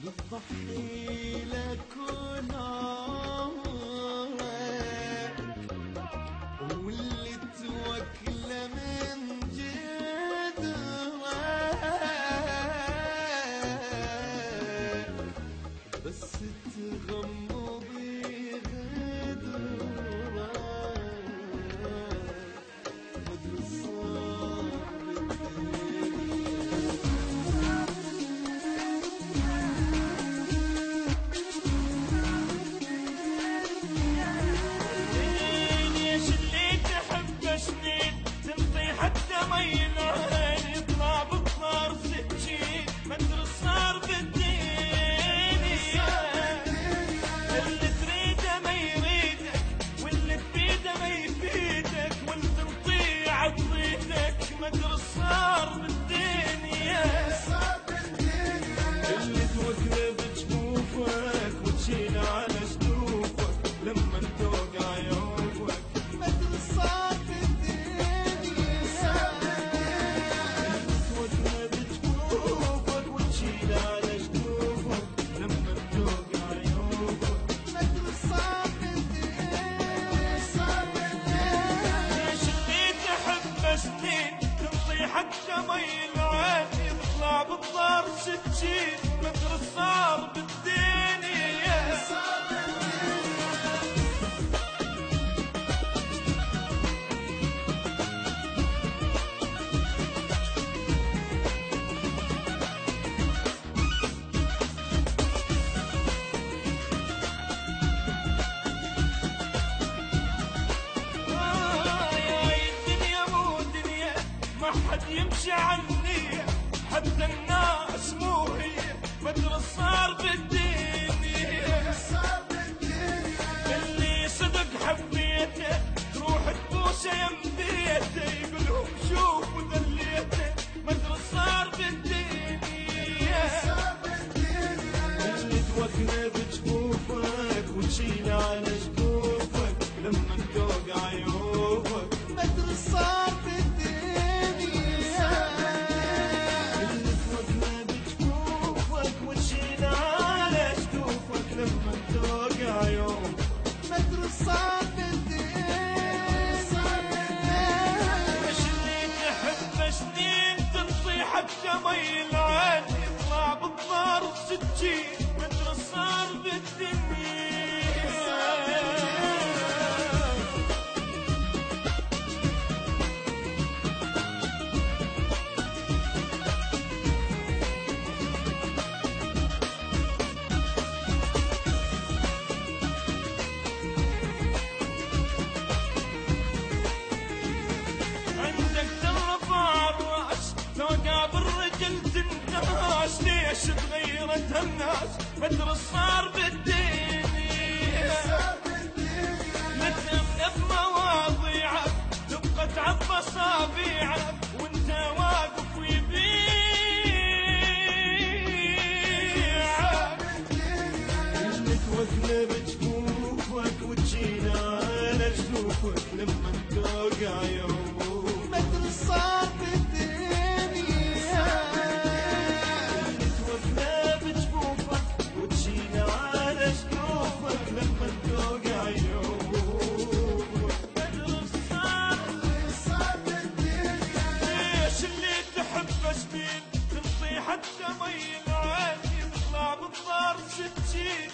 بتضحي لك واللي توكله من جد بس تغمض يغدر مدري صار سنين تنطي حتى مي العين يطلع بالطار سكين ما ادري صار بالدين اللي تريده ما يريدك واللي تفيده ما يفيدك وانت تطيع عطيتك ما ادري صار بالدين اللي توكله بجفوفك وتشيل على جنوفك لما توقع يومك ما ادري صار حتى مي العين يطلع بالضار سكين مدري صار بالدنيا ما حد يمشي عني حتى الناس مو هي ما ادري صار بالدنيا اللي صدق حبيته تروح تبوسه يمديته يقولهم شوفوا ذليته ما ادري صار بالدنيا اللي توكله بجفوفك وتشيله على جفوفك لما توقع عيوبك ما ادري صار حتى مي العين يطلع بالضار سكين مدري صار بالدنيا عندك ترفع الراس توقع بالرجل تنداس ليش تغيرت هالناس ما ادري صار بالدنيا نتمنى بمواضيعك تبقى تعب اصابيعك وانت واقف ويبيعك اللي توكله بجفوفك وتشيله على جفوفك لما توقع يوم ما ادري صار حتى مي العين يطلع بالضار سكين